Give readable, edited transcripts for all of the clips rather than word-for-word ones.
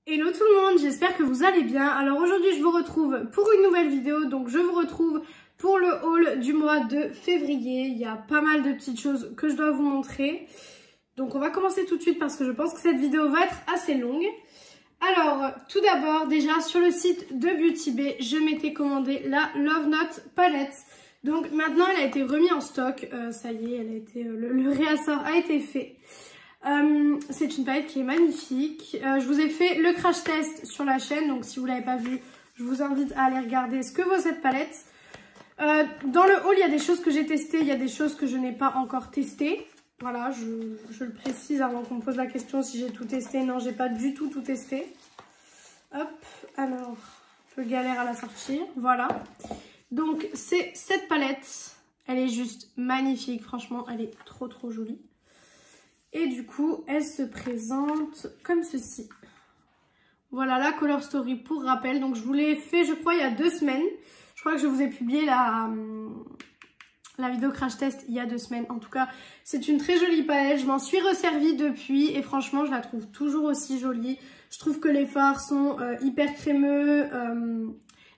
Hello tout le monde, j'espère que vous allez bien. Alors aujourd'hui je vous retrouve pour une nouvelle vidéo, donc je vous retrouve pour le haul du mois de février. Il y a pas mal de petites choses que je dois vous montrer. Donc on va commencer tout de suite parce que je pense que cette vidéo va être assez longue. Alors tout d'abord déjà sur le site de Beauty Bay, je m'étais commandé la Love Note palette. Donc maintenant elle a été remise en stock, ça y est, elle a été, le réassort a été fait. C'est une palette qui est magnifique. Je vous ai fait le crash test sur la chaîne, donc si vous ne l'avez pas vu, je vous invite à aller regarder ce que vaut cette palette. Dans le haul, il y a des choses que j'ai testées, il y a des choses que je n'ai pas encore testées. Voilà, je le précise avant qu'on me pose la question si j'ai tout testé. Non, j'ai pas du tout testé. Hop, alors, un peu galère à la sortir. Voilà. Donc, c'est cette palette. Elle est juste magnifique, franchement, elle est trop jolie. Et du coup, elle se présente comme ceci. Voilà la Color Story pour rappel. Donc je vous l'ai fait, je crois, il y a 2 semaines. Je crois que je vous ai publié la vidéo crash test il y a 2 semaines. En tout cas, c'est une très jolie palette. Je m'en suis resservie depuis et franchement, je la trouve toujours aussi jolie. Je trouve que les fards sont hyper crémeux,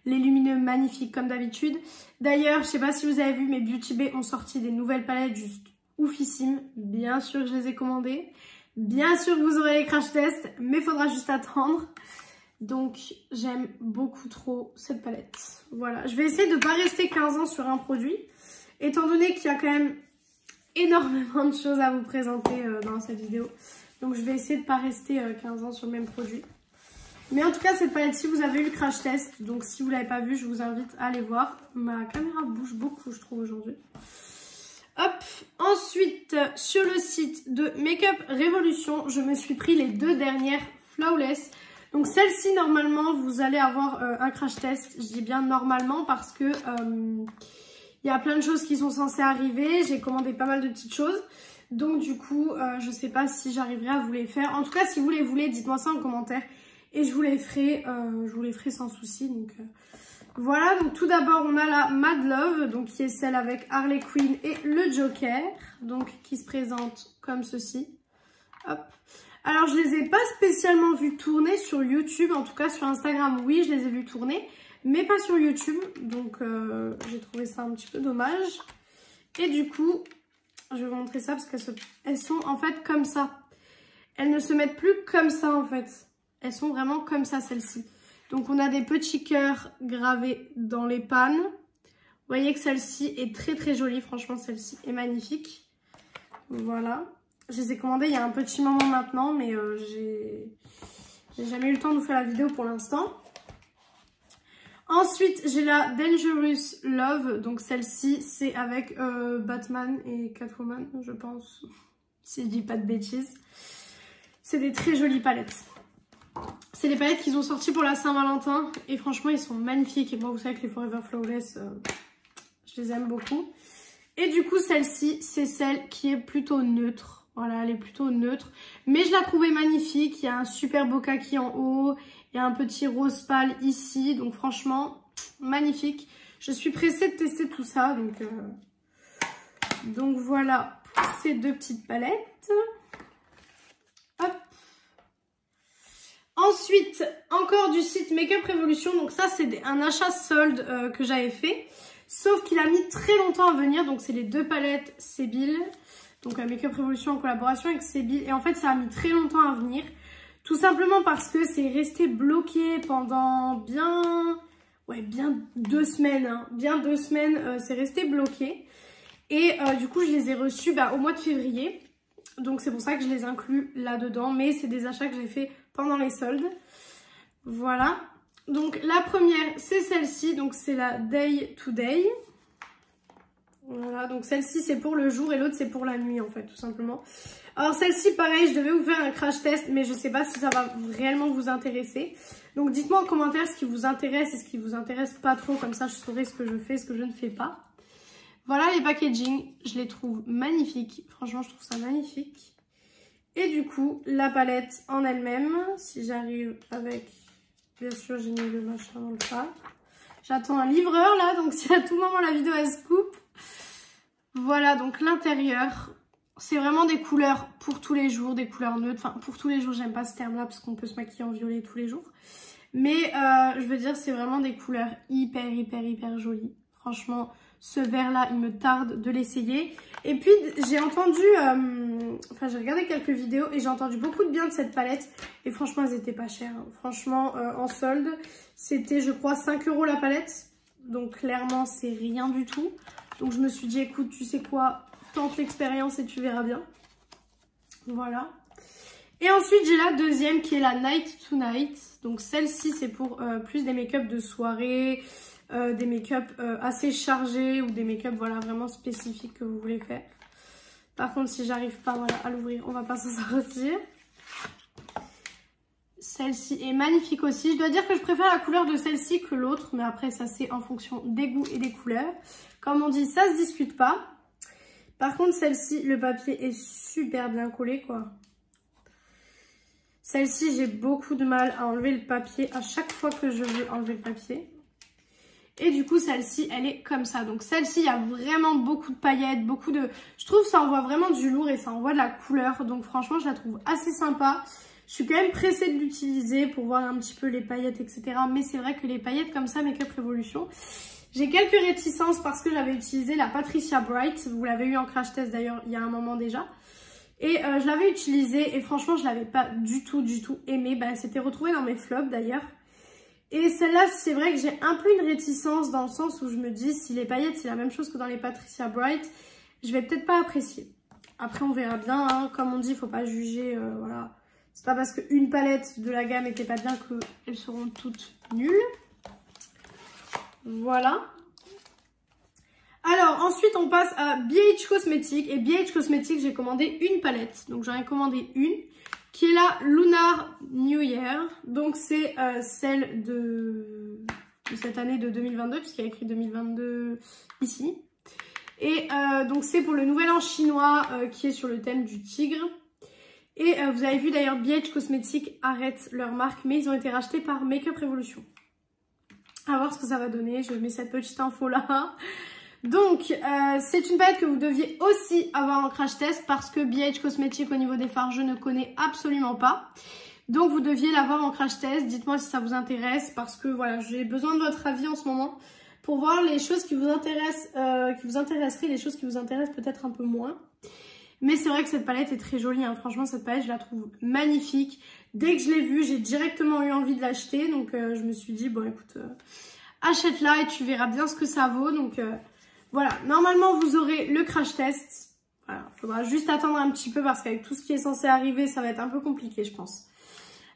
les lumineux magnifiques comme d'habitude. D'ailleurs, je sais pas si vous avez vu, mais Beauty Bay ont sorti des nouvelles palettes juste oufissime. Bien sûr que je les ai commandées, bien sûr que vous aurez les crash tests, mais il faudra juste attendre. Donc j'aime beaucoup trop cette palette. Voilà, je vais essayer de ne pas rester 15 ans sur un produit, étant donné qu'il y a quand même énormément de choses à vous présenter dans cette vidéo. Donc je vais essayer de ne pas rester 15 ans sur le même produit. Mais en tout cas cette palette-ci, vous avez eu le crash test, donc si vous ne l'avez pas vu, je vous invite à aller voir. Ma caméra bouge beaucoup, je trouve, aujourd'hui. Hop, ensuite sur le site de Makeup Revolution, je me suis pris les 2 dernières Flawless. Donc celle-ci, normalement, vous allez avoir un crash test. Je dis bien normalement parce que y a plein de choses qui sont censées arriver. J'ai commandé pas mal de petites choses. Donc du coup, je sais pas si j'arriverai à vous les faire. En tout cas, si vous les voulez, dites-moi ça en commentaire. Et je vous les ferai sans souci. Donc voilà, donc tout d'abord on a la Mad Love, donc qui est celle avec Harley Quinn et le Joker, donc qui se présente comme ceci. Hop. Alors je les ai pas spécialement vus tourner sur YouTube, en tout cas sur Instagram oui je les ai vus tourner, mais pas sur YouTube, donc j'ai trouvé ça un petit peu dommage. Et du coup, je vais vous montrer ça parce qu'elles sont en fait comme ça. Elles ne se mettent plus comme ça en fait, elles sont vraiment comme ça celles-ci. Donc on a des petits cœurs gravés dans les pannes. Vous voyez que celle-ci est très jolie. Franchement, celle-ci est magnifique. Voilà. Je les ai commandées il y a un petit moment maintenant, mais j'ai jamais eu le temps de vous faire la vidéo pour l'instant. Ensuite, j'ai la Dangerous Love. Donc celle-ci, c'est avec Batman et Catwoman, je pense. Si je dis pas de bêtises. C'est des très jolies palettes. C'est les palettes qu'ils ont sorties pour la Saint-Valentin et franchement ils sont magnifiques. Et moi vous savez que les Forever Flawless, je les aime beaucoup. Et du coup celle-ci c'est celle qui est plutôt neutre. Voilà, elle est plutôt neutre. Mais je la trouvais magnifique. Il y a un super beau kaki en haut. Il y a un petit rose pâle ici. Donc franchement magnifique. Je suis pressée de tester tout ça. Donc voilà pour ces 2 petites palettes. Hop. Ensuite, encore du site Makeup Revolution. Donc ça, c'est un achat solde que j'avais fait. Sauf qu'il a mis très longtemps à venir. Donc c'est les 2 palettes Sebil. Donc Makeup Revolution en collaboration avec Sebil. Et en fait, ça a mis très longtemps à venir. Tout simplement parce que c'est resté bloqué pendant bien 2 semaines. Hein. Bien 2 semaines, c'est resté bloqué. Et du coup, je les ai reçus au mois de février. Donc c'est pour ça que je les inclus là-dedans. Mais c'est des achats que j'ai fait pendant les soldes. Voilà. Donc la première c'est celle-ci. Donc c'est la Day to Day. Voilà. Donc celle-ci c'est pour le jour et l'autre c'est pour la nuit en fait tout simplement. Alors celle-ci pareil je devais vous faire un crash test. Mais je sais pas si ça va réellement vous intéresser. Donc dites-moi en commentaire ce qui vous intéresse et ce qui vous intéresse pas trop. Comme ça je saurai ce que je fais et ce que je ne fais pas. Voilà les packaging. Je les trouve magnifiques. Franchement je trouve ça magnifique. Et du coup, la palette en elle-même, si j'arrive avec, bien sûr j'ai mis le machin dans le fard. J'attends un livreur là, donc si à tout moment la vidéo elle se coupe. Voilà donc l'intérieur. c'est vraiment des couleurs pour tous les jours, des couleurs neutres. Enfin, pour tous les jours, j'aime pas ce terme-là parce qu'on peut se maquiller en violet tous les jours. Mais je veux dire, c'est vraiment des couleurs hyper jolies. Franchement, ce vert-là, il me tarde de l'essayer. Et puis, j'ai entendu... enfin, j'ai regardé quelques vidéos et j'ai entendu beaucoup de bien de cette palette. Et franchement, elles étaient pas chères. Hein. Franchement, en solde, c'était, je crois, 5 € la palette. Donc, clairement, c'est rien du tout. Donc, je me suis dit, écoute, tu sais quoi, tente l'expérience et tu verras bien. Voilà. Et ensuite, j'ai la deuxième qui est la Night to Night. Donc, celle-ci, c'est pour plus des make-up de soirée, des make-up assez chargés ou des make-up voilà, vraiment spécifiques que vous voulez faire. Par contre, si j'arrive pas voilà, à l'ouvrir, on va pas s'en sortir. Celle-ci est magnifique aussi. Je dois dire que je préfère la couleur de celle-ci que l'autre. Mais après, ça, c'est en fonction des goûts et des couleurs. Comme on dit, ça se discute pas. Par contre, celle-ci, le papier est super bien collé, quoi. Celle-ci, j'ai beaucoup de mal à enlever le papier à chaque fois que je veux enlever le papier. Et du coup, celle-ci, elle est comme ça. Donc celle-ci, il y a vraiment beaucoup de paillettes, beaucoup de... Je trouve que ça envoie vraiment du lourd et ça envoie de la couleur. Donc franchement, je la trouve assez sympa. Je suis quand même pressée de l'utiliser pour voir un petit peu les paillettes, etc. Mais c'est vrai que les paillettes comme ça, Make Up Revolution, j'ai quelques réticences parce que j'avais utilisé la Patricia Bright. Vous l'avez eu en crash test d'ailleurs il y a un moment déjà. Et je l'avais utilisée et franchement, je l'avais pas du tout aimée. Bah, elle s'était retrouvée dans mes flops d'ailleurs. Et celle-là, c'est vrai que j'ai un peu une réticence dans le sens où je me dis si les paillettes, c'est la même chose que dans les Patricia Bright, je vais peut-être pas apprécier. Après, on verra bien. Hein. Comme on dit, il faut pas juger. Voilà. C'est pas parce qu'une palette de la gamme n'était pas bien qu'elles seront toutes nulles. Voilà. Alors, ensuite, on passe à BH Cosmetics. Et BH Cosmetics, j'ai commandé une palette. Donc, j'en ai commandé une qui est la Lunar New Year. Donc, c'est celle de cette année de 2022, puisqu'il y a écrit 2022 ici. Et donc, c'est pour le nouvel an chinois qui est sur le thème du tigre. Et vous avez vu d'ailleurs, BH Cosmetics arrête leur marque, mais ils ont été rachetés par Make Up Revolution. À voir ce que ça va donner. Je mets cette petite info là. Donc, c'est une palette que vous deviez aussi avoir en crash test parce que BH Cosmetics au niveau des fards, je ne connais absolument pas. Donc, vous deviez l'avoir en crash test. Dites-moi si ça vous intéresse parce que voilà, j'ai besoin de votre avis en ce moment pour voir les choses qui vous intéressent, les choses qui vous intéressent peut-être un peu moins. Mais c'est vrai que cette palette est très jolie. Hein. Franchement, cette palette, je la trouve magnifique. Dès que je l'ai vue, j'ai directement eu envie de l'acheter. Donc, je me suis dit, bon, écoute, achète-la et tu verras bien ce que ça vaut. Donc, voilà, normalement vous aurez le crash test. Voilà, il faudra juste attendre un petit peu parce qu'avec tout ce qui est censé arriver, ça va être un peu compliqué, je pense.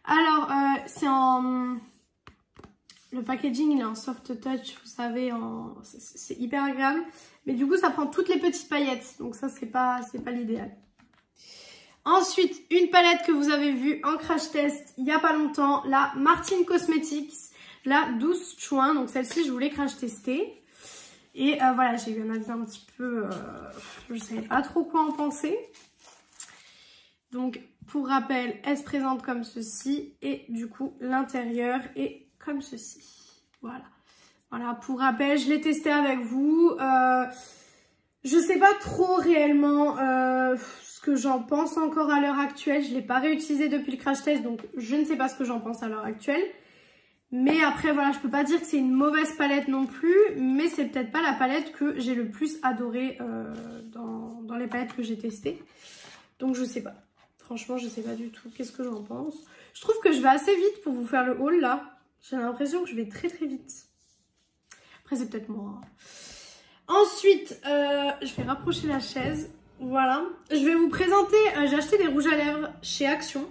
Alors, c'est en... Le packaging, il est en soft touch, vous savez, c'est hyper agréable. Mais du coup, ça prend toutes les petites paillettes. Donc ça, c'est pas l'idéal. Ensuite, une palette que vous avez vue en crash test il n'y a pas longtemps. La Martin Cosmetics, la Douce Chouin. Donc celle-ci, je voulais crash tester. Et voilà, j'ai eu un avis un petit peu... je ne savais pas trop quoi en penser. Donc, pour rappel, elle se présente comme ceci. Et du coup, l'intérieur est comme ceci. Voilà. Voilà, pour rappel, je l'ai testé avec vous. Je ne sais pas trop réellement ce que j'en pense encore à l'heure actuelle. Je ne l'ai pas réutilisé depuis le crash test, donc je ne sais pas ce que j'en pense à l'heure actuelle. Mais après, voilà, je peux pas dire que c'est une mauvaise palette non plus, mais c'est peut-être pas la palette que j'ai le plus adorée dans les palettes que j'ai testées. Donc je sais pas. Franchement, je sais pas du tout. Qu'est-ce que j'en pense? Je trouve que je vais assez vite pour vous faire le haul là. J'ai l'impression que je vais très vite. Après, c'est peut-être moi. Ensuite, je vais rapprocher la chaise. Voilà. Je vais vous présenter, j'ai acheté des rouges à lèvres chez Action.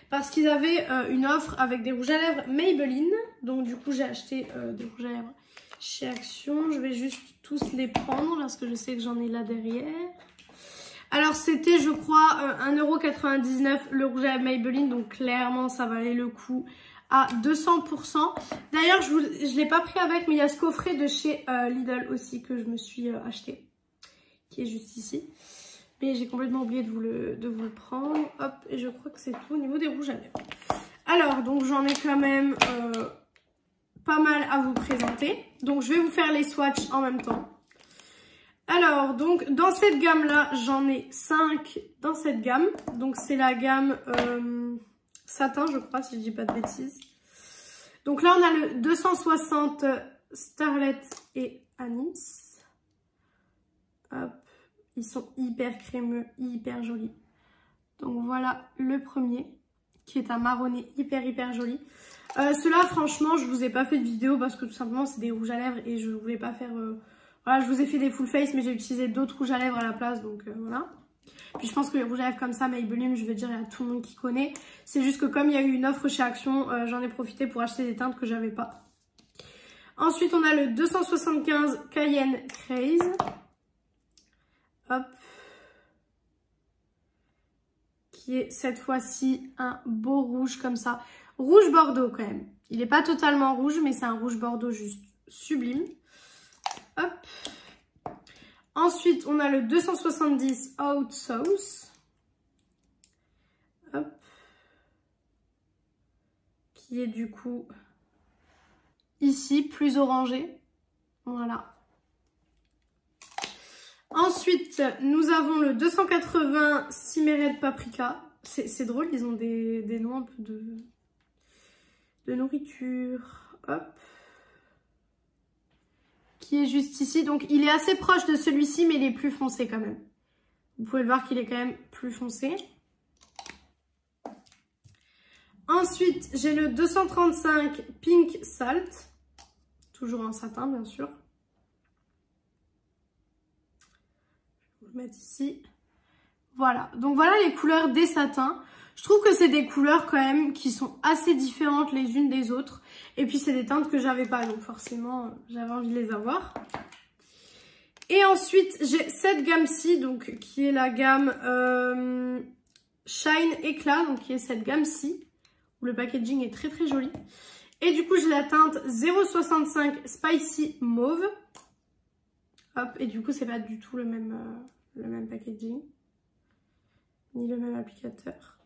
Parce qu'ils avaient une offre avec des rouges à lèvres Maybelline. Donc du coup j'ai acheté des rouges à lèvres chez Action. Je vais juste tous les prendre parce que je sais que j'en ai là derrière. Alors c'était je crois 1,99 € le rouge à lèvres Maybelline. Donc clairement ça valait le coup à 200%. D'ailleurs je ne l'ai pas pris avec mais il y a ce coffret de chez Lidl aussi que je me suis acheté. Qui est juste ici. Mais j'ai complètement oublié de vous le prendre. Hop, et je crois que c'est tout au niveau des rouges à lèvres. Alors, donc j'en ai quand même pas mal à vous présenter. Donc je vais vous faire les swatchs en même temps. Alors, donc, dans cette gamme-là, j'en ai 5 dans cette gamme. Donc, c'est la gamme satin, je crois, si je dis pas de bêtises. Donc là, on a le 260 Starlet et Anis. Hop, ils sont hyper crémeux, hyper jolis. Donc voilà le premier, qui est un marronné hyper joli. Ceux-là, franchement, je vous ai pas fait de vidéo parce que tout simplement, c'est des rouges à lèvres et je voulais pas faire... Voilà, je vous ai fait des full face, mais j'ai utilisé d'autres rouges à lèvres à la place, donc voilà. Puis je pense que les rouges à lèvres comme ça, Maybelline, je veux dire, il y a tout le monde qui connaît. C'est juste que comme il y a eu une offre chez Action, j'en ai profité pour acheter des teintes que j'avais pas. Ensuite, on a le 275 Cayenne Craze. Hop. Qui est cette fois-ci un beau rouge comme ça. Rouge bordeaux quand même. Il n'est pas totalement rouge, mais c'est un rouge bordeaux juste sublime. Hop. Ensuite, on a le 270 Hot Sauce. Hop. Qui est du coup ici, plus orangé. Voilà. Ensuite, nous avons le 280 Cimerette Paprika. C'est drôle, ils ont des noms un peu de nourriture. Hop. Qui est juste ici. Donc, il est assez proche de celui-ci, mais il est plus foncé quand même. Vous pouvez le voir qu'il est quand même plus foncé. Ensuite, j'ai le 235 Pink Salt. Toujours en satin, bien sûr. Je vais le mettre ici. Voilà. Donc, voilà les couleurs des satins. Je trouve que c'est des couleurs quand même qui sont assez différentes les unes des autres. Et puis, c'est des teintes que j'avais pas. Donc, forcément, j'avais envie de les avoir. Et ensuite, j'ai cette gamme-ci, donc qui est la gamme Shine Éclat. Donc, qui est cette gamme-ci. Où le packaging est très joli. Et du coup, j'ai la teinte 065 Spicy Mauve. Hop, et du coup, c'est pas du tout le même packaging. Ni le même applicateur.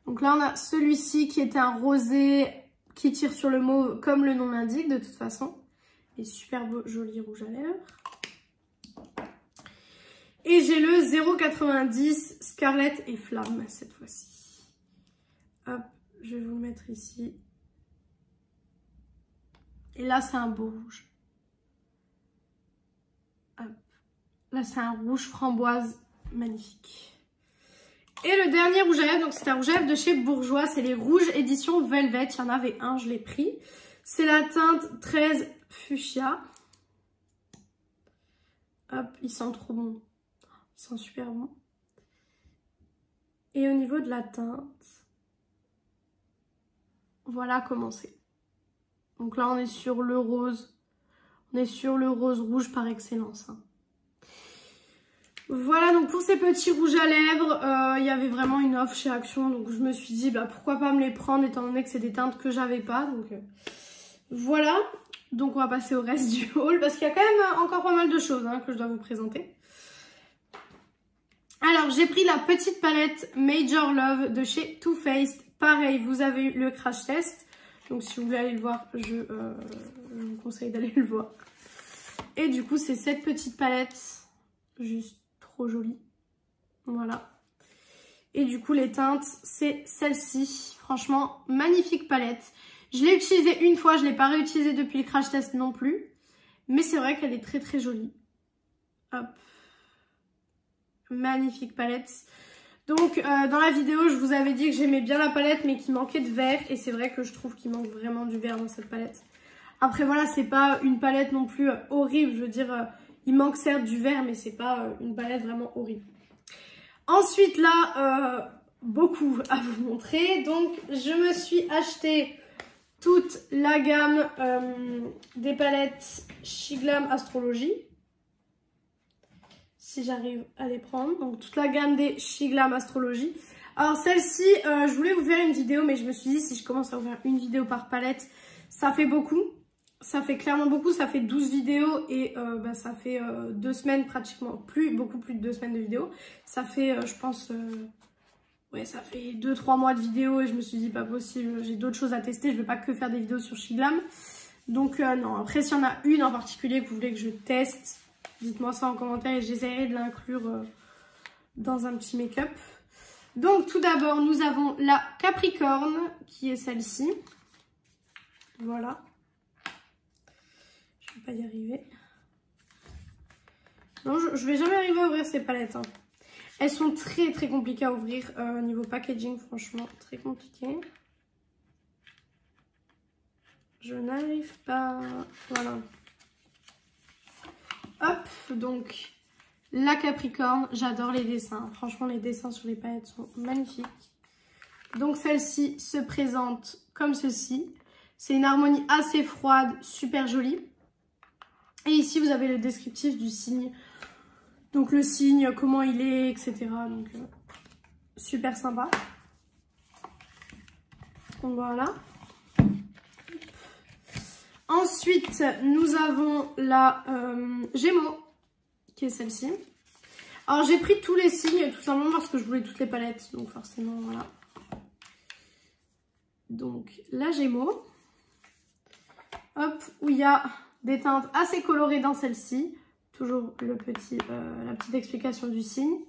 Donc là, on a celui-ci qui était un rosé qui tire sur le mauve, comme le nom l'indique, de toute façon. Et super beau, joli rouge à lèvres. Et j'ai le 090 Scarlet et Flamme, cette fois-ci. Hop. Je vais vous le mettre ici. Et là, c'est un beau rouge. Hop. Là, c'est un rouge framboise magnifique. Et le dernier rouge à lèvres, donc c'est un rouge à lèvres de chez Bourjois. C'est les rouges édition Velvet. Il y en avait un, je l'ai pris. C'est la teinte 13 Fuchsia. Hop, il sent trop bon. Il sent super bon. Et au niveau de la teinte... Voilà comment c'est. Donc là, on est sur le rose. On est sur le rose rouge par excellence. Hein. Voilà, donc pour ces petits rouges à lèvres, il y avait vraiment une offre chez Action. Donc je me suis dit, bah, pourquoi pas me les prendre étant donné que c'est des teintes que j'avais pas. Donc voilà. Donc on va passer au reste du haul parce qu'il y a quand même encore pas mal de choses hein, que je dois vous présenter. Alors, j'ai pris la petite palette Major Love de chez Too Faced. Pareil, vous avez eu le crash test. Donc, si vous voulez aller le voir, je vous conseille d'aller le voir. Et du coup, c'est cette petite palette. Juste trop jolie. Voilà. Et du coup, les teintes, c'est celle-ci. Franchement, magnifique palette. Je l'ai utilisée une fois. Je ne l'ai pas réutilisée depuis le crash test non plus. Mais c'est vrai qu'elle est très jolie. Hop. Magnifique palette. Donc dans la vidéo je vous avais dit que j'aimais bien la palette mais qu'il manquait de vert. Et c'est vrai que je trouve qu'il manque vraiment du vert dans cette palette. Après voilà, c'est pas une palette non plus horrible. Je veux dire, il manque certes du vert mais c'est pas une palette vraiment horrible. Ensuite là, beaucoup à vous montrer. Donc je me suis acheté toute la gamme des palettes Shiglam Astrologie. Si j'arrive à les prendre. Donc toute la gamme des Shiglam Astrologie. Alors celle-ci, je voulais vous faire une vidéo, mais je me suis dit si je commence à vous faire une vidéo par palette, ça fait beaucoup. Ça fait clairement beaucoup, ça fait 12 vidéos et bah, ça fait 2 semaines pratiquement, beaucoup plus de 2 semaines de vidéos. Ça fait, je pense, ouais, ça fait 2-3 mois de vidéos et je me suis dit pas possible, j'ai d'autres choses à tester, je veux pas que faire des vidéos sur Shiglam. Donc non, après s'il y en a une en particulier que vous voulez que je teste, Dites-moi ça en commentaire et j'essaierai de l'inclure dans un petit make-up. Donc tout d'abord, nous avons la Capricorne qui est celle-ci. Voilà. Je ne vais pas y arriver. Non, je vais jamais arriver à ouvrir ces palettes. Hein. Elles sont très très compliquées à ouvrir niveau packaging, franchement, très compliqué. Je n'arrive pas. Voilà. Hop, donc la Capricorne, j'adore les dessins. Franchement, les dessins sur les palettes sont magnifiques. Donc celle-ci se présente comme ceci. C'est une harmonie assez froide, super jolie. Et ici, vous avez le descriptif du signe. Donc le signe, comment il est, etc. Donc super sympa. Donc voilà. Ensuite, nous avons la Gémeaux, qui est celle-ci. Alors j'ai pris tous les signes, tout simplement parce que je voulais toutes les palettes. Donc forcément, voilà. Donc la Gémeaux. Hop, où il y a des teintes assez colorées dans celle-ci. Toujours la petite explication du signe.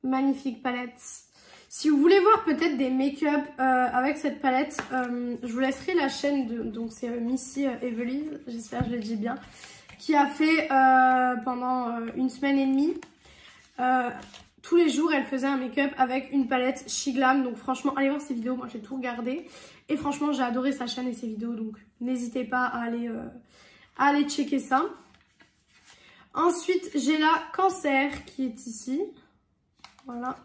Magnifique palette. Si vous voulez voir peut-être des make-up avec cette palette, je vous laisserai la chaîne donc c'est Missy Evelise, j'espère que je le dis bien, qui a fait pendant une semaine et demie. Tous les jours, elle faisait un make-up avec une palette She Glam. Donc franchement, allez voir ses vidéos, moi j'ai tout regardé. Et franchement, j'ai adoré sa chaîne et ses vidéos, donc n'hésitez pas à aller checker ça. Ensuite, j'ai la Cancer qui est ici. Voilà.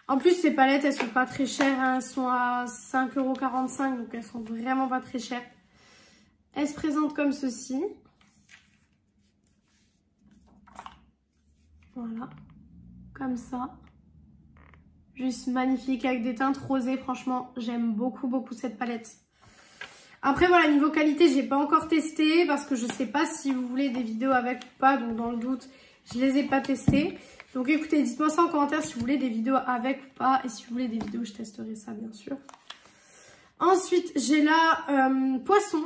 En plus, ces palettes, elles sont pas très chères. Hein. Elles sont à 5,45 €, donc elles sont vraiment pas très chères. Elles se présentent comme ceci. Voilà. Comme ça. Juste magnifique avec des teintes rosées. Franchement, j'aime beaucoup, beaucoup cette palette. Après, voilà, niveau qualité, j'ai pas encore testé parce que je sais pas si vous voulez des vidéos avec ou pas. Donc, dans le doute, je les ai pas testées. Donc, écoutez, dites-moi ça en commentaire si vous voulez des vidéos avec ou pas. Et si vous voulez des vidéos, je testerai ça, bien sûr. Ensuite, j'ai la Poisson,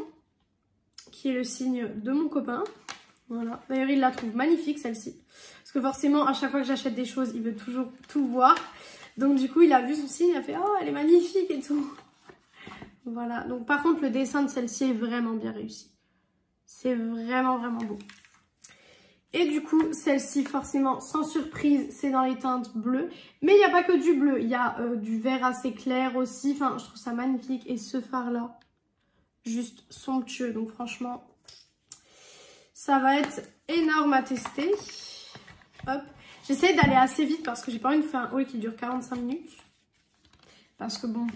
qui est le signe de mon copain. Voilà. D'ailleurs, il la trouve magnifique, celle-ci. Parce que forcément, à chaque fois que j'achète des choses, il veut toujours tout voir. Donc, du coup, il a vu son signe, il a fait « Oh, elle est magnifique et tout !» Voilà, donc par contre le dessin de celle-ci est vraiment bien réussi. C'est vraiment vraiment beau. Et du coup celle-ci forcément sans surprise c'est dans les teintes bleues. Mais il n'y a pas que du bleu, il y a du vert assez clair aussi. Enfin je trouve ça magnifique et ce fard là juste somptueux. Donc franchement ça va être énorme à tester. Hop, j'essaie d'aller assez vite parce que j'ai pas envie de faire un haul qui dure 45 minutes. Parce que bon...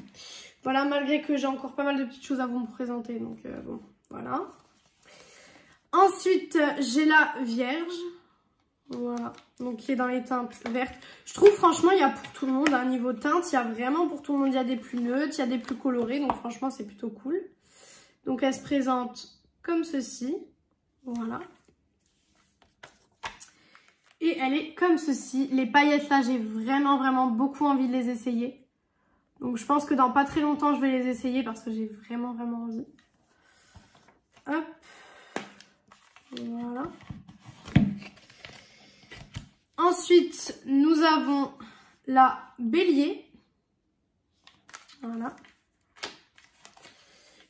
Voilà, malgré que j'ai encore pas mal de petites choses à vous présenter. Donc, bon, voilà. Ensuite, j'ai la Vierge. Voilà. Donc, qui est dans les teintes vertes. Je trouve, franchement, il y a pour tout le monde. À un niveau teinte, il y a vraiment pour tout le monde. Il y a des plus neutres, il y a des plus colorés. Donc, franchement, c'est plutôt cool. Donc, elle se présente comme ceci. Voilà. Et elle est comme ceci. Les paillettes, là, j'ai vraiment, vraiment beaucoup envie de les essayer. Donc je pense que dans pas très longtemps, je vais les essayer parce que j'ai vraiment, vraiment envie. Hop. Voilà. Ensuite, nous avons la Bélier. Voilà.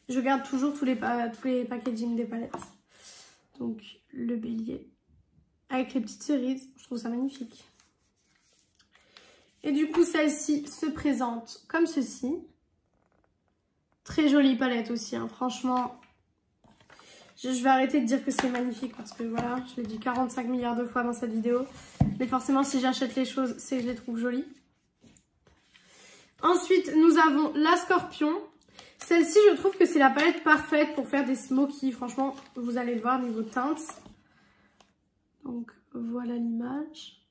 Je garde toujours tous les packaging des palettes. Donc le Bélier. Avec les petites cerises. Je trouve ça magnifique. Et du coup, celle-ci se présente comme ceci. Très jolie palette aussi, hein. Franchement. Je vais arrêter de dire que c'est magnifique parce que voilà, je l'ai dit 45 milliards de fois dans cette vidéo. Mais forcément, si j'achète les choses, c'est que je les trouve jolies. Ensuite, nous avons la Scorpion. Celle-ci, je trouve que c'est la palette parfaite pour faire des smokies. Franchement, vous allez le voir niveau teinte. Donc, voilà l'image.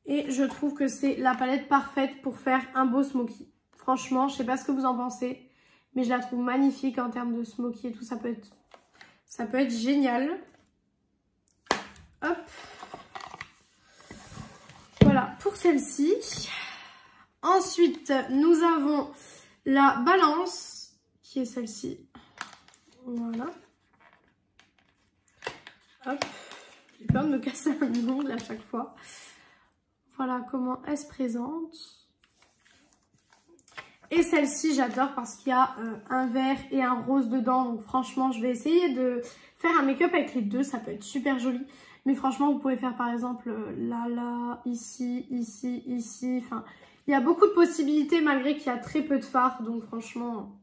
Et je trouve que c'est la palette parfaite pour faire un beau smoky. Franchement, je sais pas ce que vous en pensez, mais je la trouve magnifique en termes de smoky et tout. Ça peut être génial. Hop. Voilà pour celle-ci. Ensuite, nous avons la Balance, qui est celle-ci. Voilà. Hop, j'ai peur de me casser un ongle à chaque fois. Voilà comment elle se présente. Et celle-ci, j'adore parce qu'il y a un vert et un rose dedans. Donc franchement, je vais essayer de faire un make-up avec les deux. Ça peut être super joli. Mais franchement, vous pouvez faire par exemple là, ici, ici, ici. Enfin, il y a beaucoup de possibilités malgré qu'il y a très peu de fard. Donc franchement,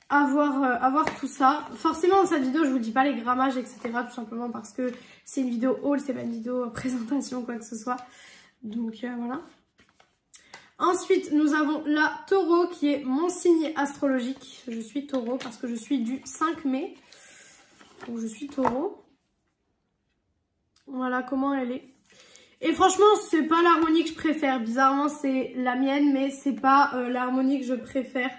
à voir tout ça. Forcément, dans cette vidéo, je vous dis pas les grammages, etc. Tout simplement parce que c'est une vidéo haul, c'est pas une vidéo présentation, quoi que ce soit. Donc voilà. Ensuite, nous avons la taureau qui est mon signe astrologique. Je suis taureau parce que je suis du 5 mai. Donc je suis taureau. Voilà comment elle est. Et franchement, c'est pas l'harmonie que je préfère. Bizarrement, c'est la mienne, mais c'est pas l'harmonie que je préfère.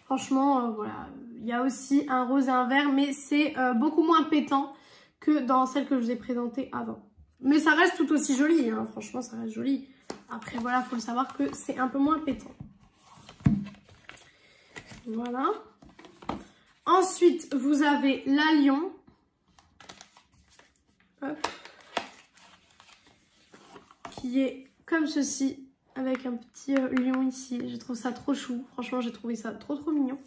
Franchement, voilà. Il y a aussi un rose et un vert, mais c'est beaucoup moins pétant que dans celle que je vous ai présentée avant. Mais ça reste tout aussi joli, hein. Franchement, ça reste joli. Après, voilà, il faut le savoir que c'est un peu moins pétant. Voilà. Ensuite, vous avez la lion. Hop. Qui est comme ceci, avec un petit lion ici. Je trouve ça trop chou. Franchement, j'ai trouvé ça trop mignon.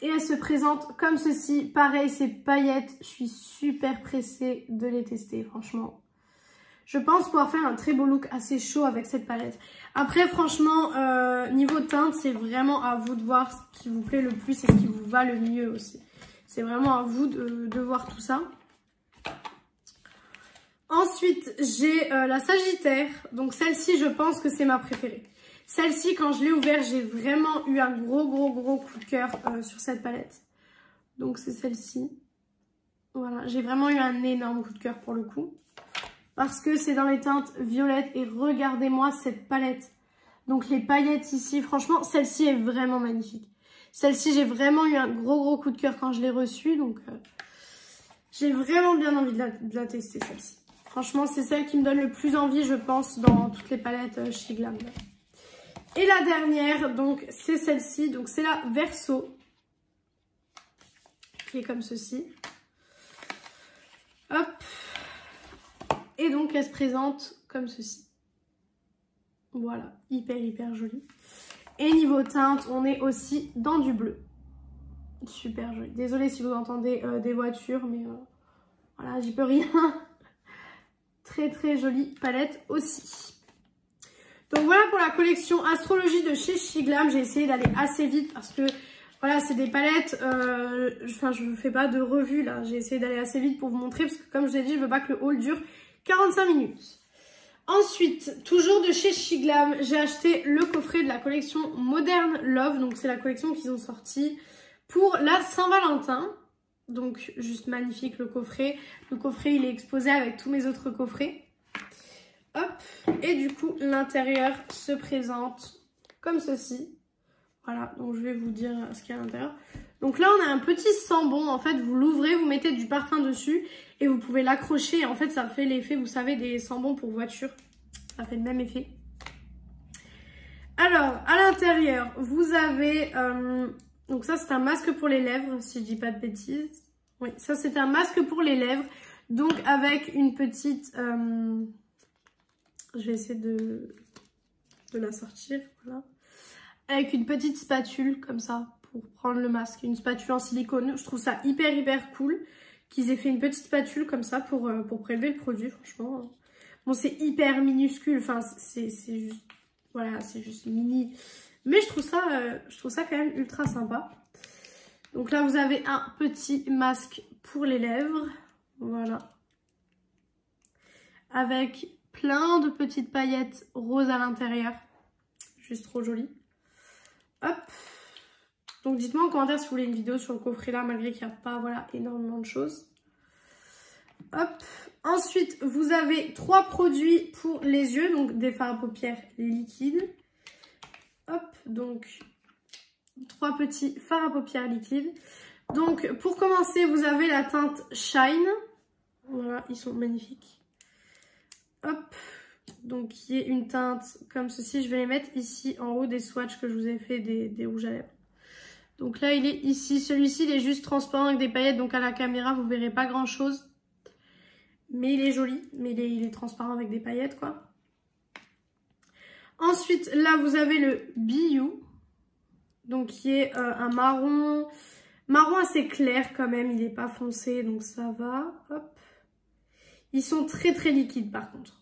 Et elle se présente comme ceci. Pareil, ces paillettes, je suis super pressée de les tester, franchement. Je pense pouvoir faire un très beau look assez chaud avec cette palette. Après, franchement, niveau teinte, c'est vraiment à vous de voir ce qui vous plaît le plus et ce qui vous va le mieux aussi. C'est vraiment à vous de voir tout ça. Ensuite, j'ai la Sagittaire. Donc celle-ci, je pense que c'est ma préférée. Celle-ci, quand je l'ai ouverte, j'ai vraiment eu un gros coup de cœur sur cette palette. Donc c'est celle-ci. Voilà, j'ai vraiment eu un énorme coup de cœur pour le coup. Parce que c'est dans les teintes violettes. Et regardez-moi cette palette. Donc les paillettes ici, franchement, celle-ci est vraiment magnifique. Celle-ci, j'ai vraiment eu un gros coup de cœur quand je l'ai reçue. Donc j'ai vraiment bien envie de la tester, celle-ci. Franchement, c'est celle qui me donne le plus envie, je pense, dans toutes les palettes chez Glam. Et la dernière, donc, c'est celle-ci. Donc, c'est la Verso. Qui est comme ceci. Hop. Et donc, elle se présente comme ceci. Voilà. Hyper jolie. Et niveau teinte, on est aussi dans du bleu. Super joli. Désolée si vous entendez des voitures, mais voilà, j'y peux rien. Très jolie palette aussi. Donc voilà pour la collection astrologie de chez Shiglam. J'ai essayé d'aller assez vite parce que voilà, c'est des palettes, enfin je ne fais pas de revue là. J'ai essayé d'aller assez vite pour vous montrer parce que comme je vous ai dit, je veux pas que le haul dure 45 minutes. Ensuite, toujours de chez Shiglam, j'ai acheté le coffret de la collection Modern Love. Donc c'est la collection qu'ils ont sortie pour la Saint-Valentin. Donc juste magnifique le coffret. Le coffret il est exposé avec tous mes autres coffrets. Hop. Et du coup l'intérieur se présente comme ceci. Voilà, donc je vais vous dire ce qu'il y a à l'intérieur. Donc là on a un petit sambon. En fait vous l'ouvrez, vous mettez du parfum dessus et vous pouvez l'accrocher. En fait ça fait l'effet, vous savez, des sambons pour voiture. Ça fait le même effet. Alors à l'intérieur vous avez... donc ça c'est un masque pour les lèvres si je dis pas de bêtises. Oui, ça c'est un masque pour les lèvres. Donc avec une petite... je vais essayer de la sortir. Voilà. Avec une petite spatule comme ça pour prendre le masque. Une spatule en silicone. Je trouve ça hyper cool qu'ils aient fait une petite spatule comme ça pour prélever le produit. Franchement. Bon c'est hyper minuscule. Enfin c'est juste... Voilà, c'est juste mini. Mais je trouve ça quand même ultra sympa. Donc là, vous avez un petit masque pour les lèvres. Voilà. Avec plein de petites paillettes roses à l'intérieur. Juste trop joli. Hop. Donc dites-moi en commentaire si vous voulez une vidéo sur le coffret là, malgré qu'il n'y a pas voilà, énormément de choses. Hop. Ensuite, vous avez 3 produits pour les yeux. Donc des fards à paupières liquides. Hop. Donc... 3 petits fards à paupières liquides. Donc pour commencer vous avez la teinte Shine. Voilà, ils sont magnifiques. Hop. Donc qui est une teinte comme ceci. Je vais les mettre ici en haut des swatchs que je vous ai fait des rouges à lèvres. Donc là, il est ici. Celui-ci, il est juste transparent avec des paillettes. Donc à la caméra, vous verrez pas grand-chose. Mais il est joli. Mais il est transparent avec des paillettes, quoi. Ensuite, là, vous avez le Biou. Donc qui est un marron assez clair quand même. Il n'est pas foncé, donc ça va. Hop. Ils sont très très liquides par contre.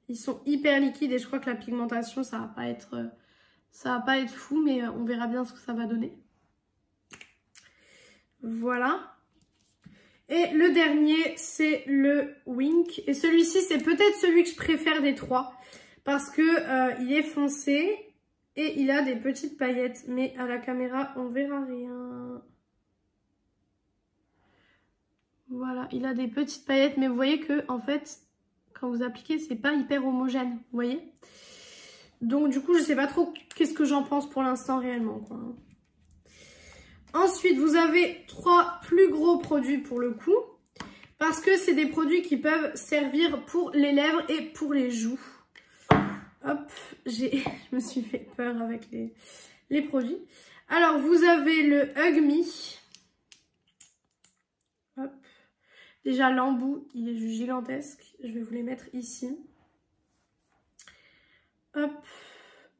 Ils sont hyper liquides et je crois que la pigmentation, ça va pas être fou, mais on verra bien ce que ça va donner. Voilà. Et le dernier, c'est le Wink. Et celui-ci, c'est peut-être celui que je préfère des trois. Parce que il est foncé et il a des petites paillettes. Mais à la caméra, on verra rien. Voilà, il a des petites paillettes. Mais vous voyez que, en fait, quand vous appliquez, c'est pas hyper homogène. Vous voyez? Donc du coup, je sais pas trop qu'est-ce que j'en pense pour l'instant réellement, quoi. Ensuite, vous avez 3 plus gros produits pour le coup. Parce que c'est des produits qui peuvent servir pour les lèvres et pour les joues. Hop, je me suis fait peur avec les produits. Alors, vous avez le Hug Me. Hop. Déjà, l'embout, il est juste gigantesque. Je vais vous les mettre ici. Hop.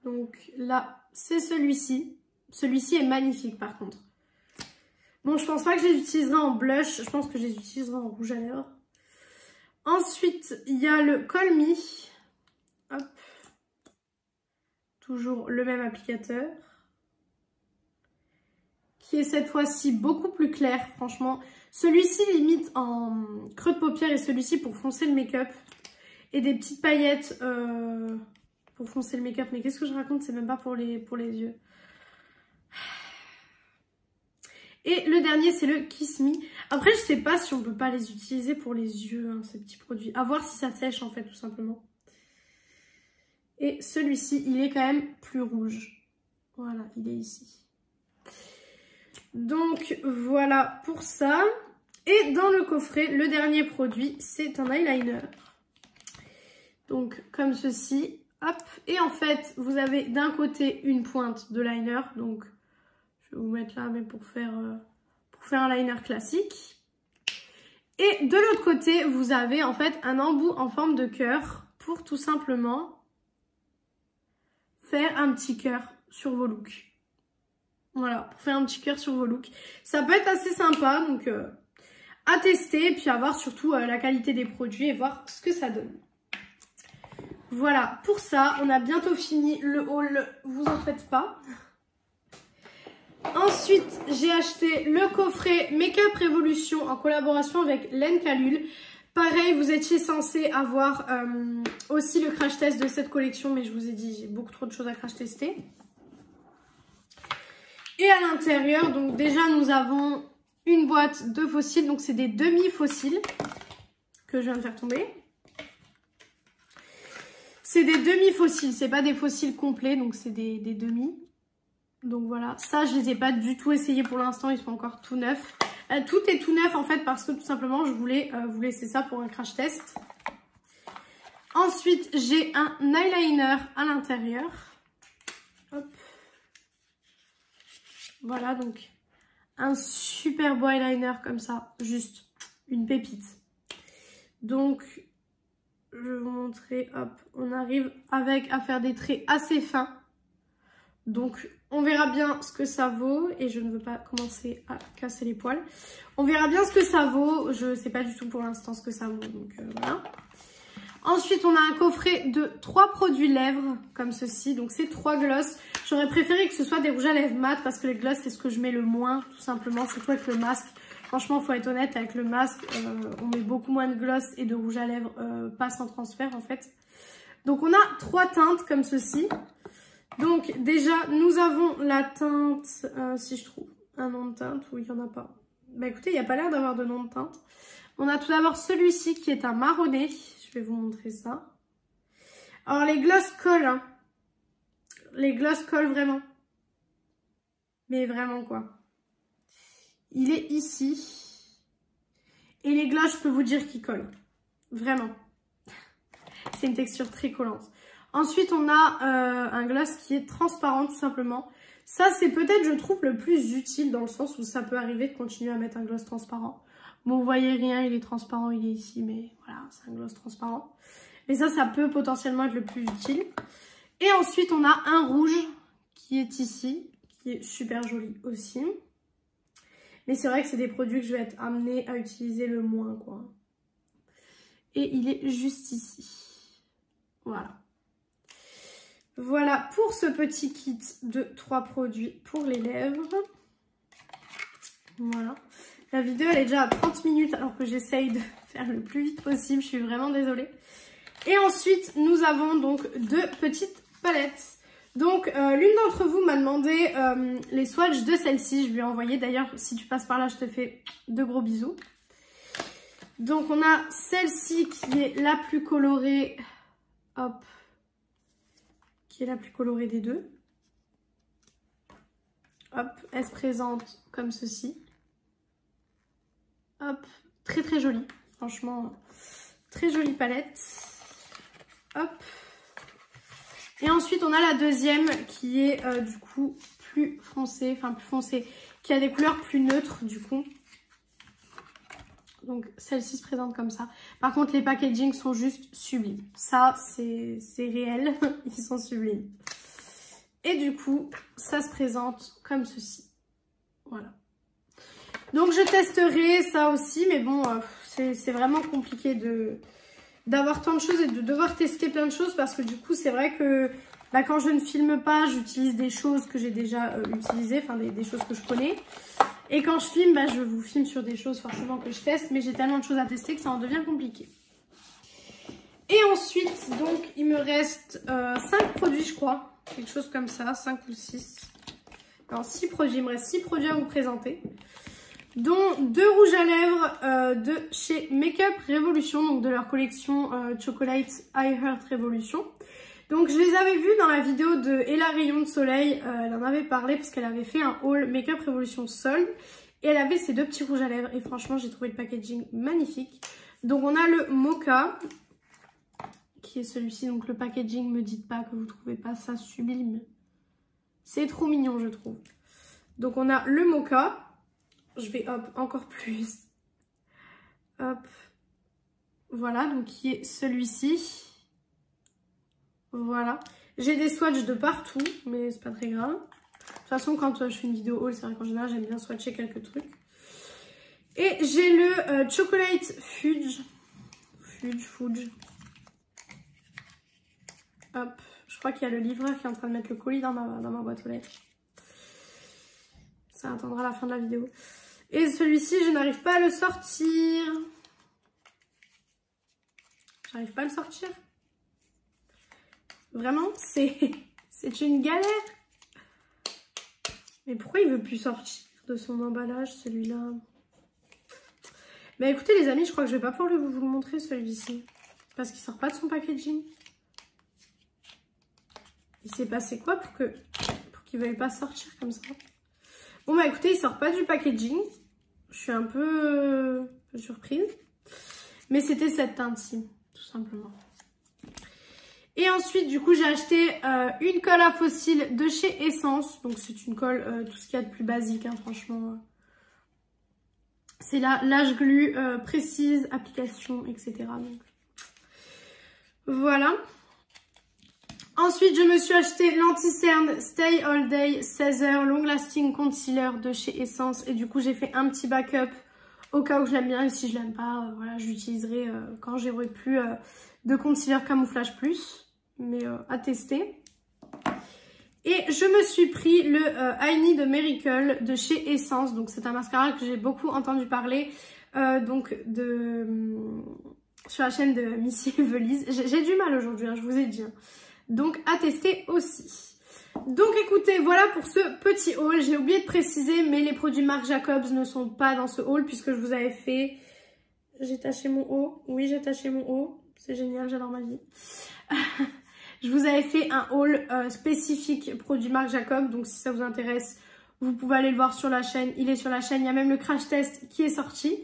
Donc là, c'est celui-ci. Celui-ci est magnifique par contre. Bon, je pense pas que je les utiliserai en blush. Je pense que je les utiliserai en rouge à lèvres. Ensuite, il y a le Call Me. Hop. Toujours le même applicateur. Qui est cette fois-ci beaucoup plus clair, franchement. Celui-ci limite en creux de paupière et celui-ci pour foncer le make-up. Et des petites paillettes pour foncer le make-up. Mais qu'est-ce que je raconte? C'est même pas pour les yeux. Et le dernier, c'est le Kiss Me. Après, je sais pas si on peut pas les utiliser pour les yeux, hein, ces petits produits. À voir si ça sèche, en fait, tout simplement. Et celui-ci, il est quand même plus rouge. Voilà, il est ici. Donc, voilà pour ça. Et dans le coffret, le dernier produit, c'est un eyeliner. Donc, comme ceci. Hop. Et en fait, vous avez d'un côté une pointe de liner. Donc, je vais vous mettre là, mais pour faire un liner classique. Et de l'autre côté, vous avez en fait un embout en forme de cœur pour tout simplement faire un petit cœur sur vos looks. Voilà, pour faire un petit cœur sur vos looks. Ça peut être assez sympa, donc à tester, et puis à voir surtout la qualité des produits et voir ce que ça donne. Voilà, pour ça, on a bientôt fini le haul, vous en faites pas. Ensuite, j'ai acheté le coffret Make-up Révolution en collaboration avec Lenkalul. Pareil, vous étiez censé avoir aussi le crash test de cette collection, mais je vous ai dit, j'ai beaucoup trop de choses à crash tester. Et à l'intérieur, donc déjà, nous avons une boîte de fossiles. Donc, c'est des demi-fossiles que je viens de faire tomber. C'est des demi-fossiles, c'est pas des fossiles complets, donc c'est des demi. Donc voilà, ça je les ai pas du tout essayés pour l'instant, ils sont encore tout neufs. Tout est tout neuf en fait parce que tout simplement je voulais vous laisser ça pour un crash test. Ensuite j'ai un eyeliner à l'intérieur. Hop. Voilà donc un super beau eyeliner comme ça, juste une pépite. Donc je vais vous montrer, hop, on arrive à faire des traits assez fins. Donc on verra bien ce que ça vaut et je ne veux pas commencer à casser les poils. On verra bien ce que ça vaut, je ne sais pas du tout pour l'instant ce que ça vaut, donc voilà. Ensuite on a un coffret de 3 produits lèvres comme ceci, donc c'est 3 glosses. J'aurais préféré que ce soit des rouges à lèvres mat parce que les glosses c'est ce que je mets le moins tout simplement, surtout avec le masque. Franchement, faut être honnête, avec le masque, on met beaucoup moins de gloss et de rouge à lèvres, pas sans transfert en fait. Donc on a 3 teintes comme ceci. Donc déjà, nous avons la teinte, si je trouve un nom de teinte, ou il n'y en a pas. Bah écoutez, il n'y a pas l'air d'avoir de nom de teinte. On a tout d'abord celui-ci qui est un marronné. Je vais vous montrer ça. Alors les glosses collent, hein. Les glosses collent vraiment. Mais vraiment quoi. Il est ici. Et les glosses, je peux vous dire qu'ils collent. Vraiment. C'est une texture très collante. Ensuite, on a un gloss qui est transparent tout simplement. Ça, c'est peut-être, je trouve, le plus utile dans le sens où ça peut arriver de continuer à mettre un gloss transparent. Bon, vous voyez rien, il est transparent, il est ici, mais voilà, c'est un gloss transparent. Mais ça peut potentiellement être le plus utile. Et ensuite, on a un rouge qui est ici, qui est super joli aussi. Mais c'est vrai que c'est des produits que je vais être amenée à utiliser le moins, quoi. Et il est juste ici. Voilà. Voilà pour ce petit kit de 3 produits pour les lèvres. Voilà. La vidéo elle est déjà à 30 minutes alors que j'essaye de faire le plus vite possible. Je suis vraiment désolée. Et ensuite, nous avons donc 2 petites palettes. Donc, l'une d'entre vous m'a demandé les swatchs de celle-ci. Je lui ai envoyé. D'ailleurs, si tu passes par là, je te fais de gros bisous. Donc, on a celle-ci qui est la plus colorée. Hop. Qui est la plus colorée des deux. Hop, elle se présente comme ceci. Hop, très très jolie. Franchement, très jolie palette. Hop. Et ensuite, on a la deuxième qui est du coup plus foncée. Enfin, plus foncée. Qui a des couleurs plus neutres du coup. Donc, celle-ci se présente comme ça. Par contre, les packagings sont juste sublimes. Ça, c'est réel. Ils sont sublimes. Et du coup, ça se présente comme ceci. Voilà. Donc, je testerai ça aussi. Mais bon, c'est vraiment compliqué d'avoir tant de choses et de devoir tester plein de choses. Parce que du coup, c'est vrai que quand je ne filme pas, j'utilise des choses que j'ai déjà utilisées. Enfin, des choses que je connais. Et quand je filme, je vous filme sur des choses forcément que je teste, mais j'ai tellement de choses à tester que ça en devient compliqué. Et ensuite, donc, il me reste 5 produits, je crois. Quelque chose comme ça, 5 ou 6. Non, 6 produits. Il me reste 6 produits à vous présenter. Dont 2 rouges à lèvres de chez Makeup Revolution, donc de leur collection Chocolate I Heart Revolution. Donc, je les avais vus dans la vidéo de Ella Rayon de Soleil. Elle en avait parlé parce qu'elle avait fait un haul Makeup Revolution solde. Et elle avait ces 2 petits rouges à lèvres. Et franchement, j'ai trouvé le packaging magnifique. Donc, on a le Mocha, qui est celui-ci. Donc, le packaging, me dites pas que vous trouvez pas ça sublime. C'est trop mignon, je trouve. Donc, on a le Mocha. Je vais, hop, encore plus. Hop. Voilà, donc qui est celui-ci. Voilà. J'ai des swatchs de partout, mais c'est pas très grave. De toute façon, quand je fais une vidéo haul, c'est vrai qu'en général, j'aime bien swatcher quelques trucs. Et j'ai le Chocolate Fudge. Fudge. Hop. Je crois qu'il y a le livreur qui est en train de mettre le colis dans ma boîte aux lettres. Ça attendra la fin de la vidéo. Et celui-ci, je n'arrive pas à le sortir. J'arrive pas à le sortir. Vraiment, c'est une galère. Mais pourquoi il veut plus sortir de son emballage, celui-là? Mais écoutez les amis, je crois que je vais pas pouvoir vous le montrer celui-ci. Parce qu'il sort pas de son packaging. Il s'est passé quoi pour qu'il veuille pas sortir comme ça? Bon écoutez, il sort pas du packaging. Je suis un peu surprise. Mais c'était cette teinte-ci, tout simplement. Et ensuite, du coup, j'ai acheté une colle à fossiles de chez Essence. Donc, c'est une colle, tout ce qu'il y a de plus basique, hein, franchement. C'est la Lash Glue précise, application, etc. Donc, voilà. Ensuite, je me suis acheté l'anti-cerne Stay All Day 16 heures Long Lasting Concealer de chez Essence. Et du coup, j'ai fait un petit backup au cas où je l'aime bien. Et si je l'aime pas, voilà, je l'utiliserai quand j'aurai plus de concealer camouflage plus. Mais à tester. Et je me suis pris le I Need a Miracle de chez Essence. Donc c'est un mascara que j'ai beaucoup entendu parler sur la chaîne de Missy Evelise. J'ai du mal aujourd'hui, hein, je vous ai dit. Donc à tester aussi. Donc écoutez, voilà pour ce petit haul. J'ai oublié de préciser, mais les produits Marc Jacobs ne sont pas dans ce haul puisque je vous avais fait... J'ai taché mon haut. Oui, j'ai taché mon haut. C'est génial, j'adore ma vie. Je vous avais fait un haul spécifique produit Marc Jacobs. Donc si ça vous intéresse, vous pouvez aller le voir sur la chaîne. Il est sur la chaîne. Il y a même le crash test qui est sorti.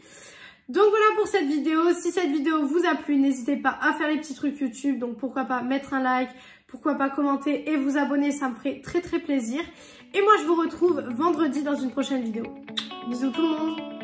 Donc voilà pour cette vidéo. Si cette vidéo vous a plu, n'hésitez pas à faire les petits trucs YouTube. Donc pourquoi pas mettre un like, pourquoi pas commenter et vous abonner, ça me ferait très plaisir. Et moi je vous retrouve vendredi dans une prochaine vidéo. Bisous tout le monde.